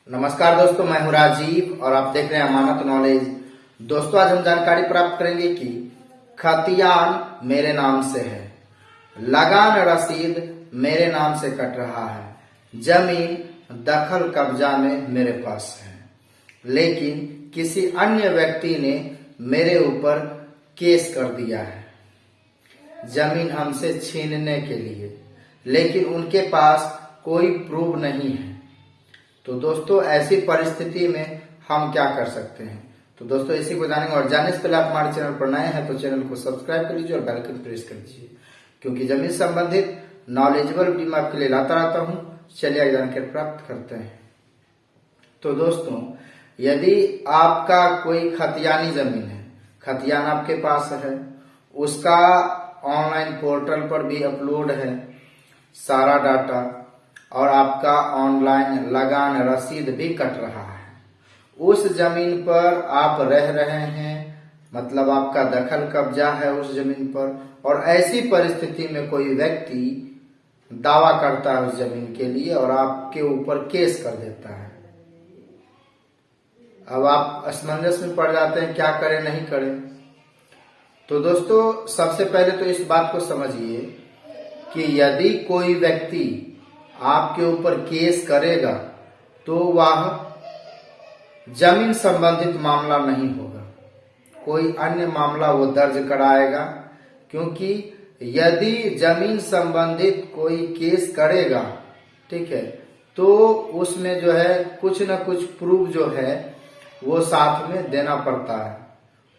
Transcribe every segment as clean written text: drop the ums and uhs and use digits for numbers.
नमस्कार दोस्तों, मैं हूं राजीव और आप देख रहे हैं अमानत नॉलेज। दोस्तों, आज हम जानकारी प्राप्त करेंगे कि खतियान मेरे नाम से है, लगान रसीद मेरे नाम से कट रहा है, जमीन दखल कब्जा में मेरे पास है, लेकिन किसी अन्य व्यक्ति ने मेरे ऊपर केस कर दिया है जमीन हमसे छीनने के लिए, लेकिन उनके पास कोई प्रूफ नहीं है। तो दोस्तों, ऐसी परिस्थिति में हम क्या कर सकते हैं? तो दोस्तों, इसी को जानेंगे। और जानने से पहले आप हमारे चैनल पर नए हैं तो चैनल को सब्सक्राइब कर लीजिए और बेल आइकन प्रेस कर दीजिए, क्योंकि जमीन संबंधित नॉलेजेबल वीडियो मैं आपके लिए लाता रहता हूं। चलिए जानकारी प्राप्त करते हैं। तो दोस्तों, यदि आपका कोई खतियानी जमीन है, खतियान आपके पास है, उसका ऑनलाइन पोर्टल पर भी अपलोड है सारा डाटा, और आपका ऑनलाइन लगान रसीद भी कट रहा है, उस जमीन पर आप रह रहे हैं, मतलब आपका दखल कब्जा है उस जमीन पर, और ऐसी परिस्थिति में कोई व्यक्ति दावा करता है उस जमीन के लिए और आपके ऊपर केस कर देता है। अब आप असमंजस में पड़ जाते हैं, क्या करें नहीं करें। तो दोस्तों, सबसे पहले तो इस बात को समझिए कि यदि कोई व्यक्ति आपके ऊपर केस करेगा तो वह जमीन संबंधित मामला नहीं होगा, कोई अन्य मामला वो दर्ज कराएगा। क्योंकि यदि जमीन संबंधित कोई केस करेगा, ठीक है, तो उसमें जो है कुछ न कुछ प्रूफ जो है वो साथ में देना पड़ता है,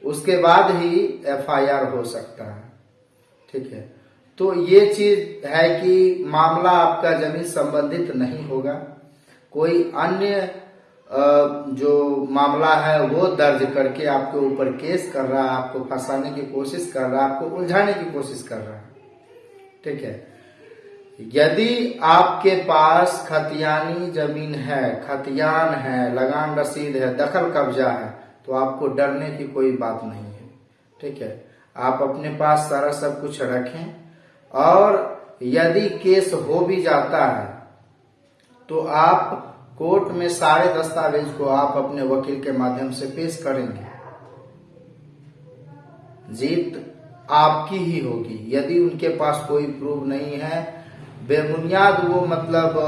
उसके बाद ही एफआईआर हो सकता है, ठीक है। तो ये चीज है कि मामला आपका जमीन संबंधित नहीं होगा, कोई अन्य जो मामला है वो दर्ज करके आपके ऊपर केस कर रहा है, आपको फंसाने की कोशिश कर रहा है, आपको उलझाने की कोशिश कर रहा है, ठीक है। यदि आपके पास खतियानी जमीन है, खतियान है, लगान रसीद है, दखल कब्जा है, तो आपको डरने की कोई बात नहीं है, ठीक है। आप अपने पास सारा सब कुछ रखें, और यदि केस हो भी जाता है तो आप कोर्ट में सारे दस्तावेज को आप अपने वकील के माध्यम से पेश करेंगे, जीत आपकी ही होगी। यदि उनके पास कोई प्रूफ नहीं है, बेबुनियाद वो मतलब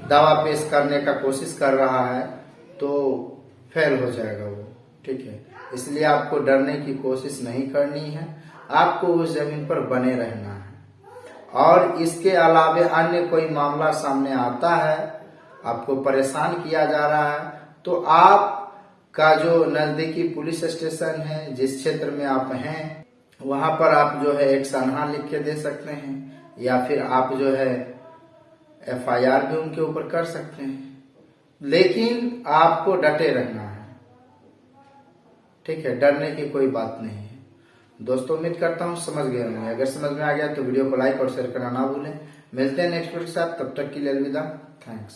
दावा पेश करने का कोशिश कर रहा है, तो फेल हो जाएगा वो, ठीक है। इसलिए आपको डरने की कोशिश नहीं करनी है, आपको उस जमीन पर बने रहना है। और इसके अलावे अन्य कोई मामला सामने आता है, आपको परेशान किया जा रहा है, तो आपका जो नजदीकी पुलिस स्टेशन है, जिस क्षेत्र में आप हैं, वहां पर आप जो है एक सनहा लिख के दे सकते हैं, या फिर आप जो है एफआईआर भी उनके ऊपर कर सकते हैं। लेकिन आपको डटे रहना है, ठीक है, डरने की कोई बात नहीं है। दोस्तों, उम्मीद करता हूँ समझ गए होंगे। अगर समझ में आ गया तो वीडियो को लाइक और शेयर करना ना भूलें। मिलते हैं नेक्स्ट वीडियो के साथ, तब तक के लिए अलविदा। थैंक्स।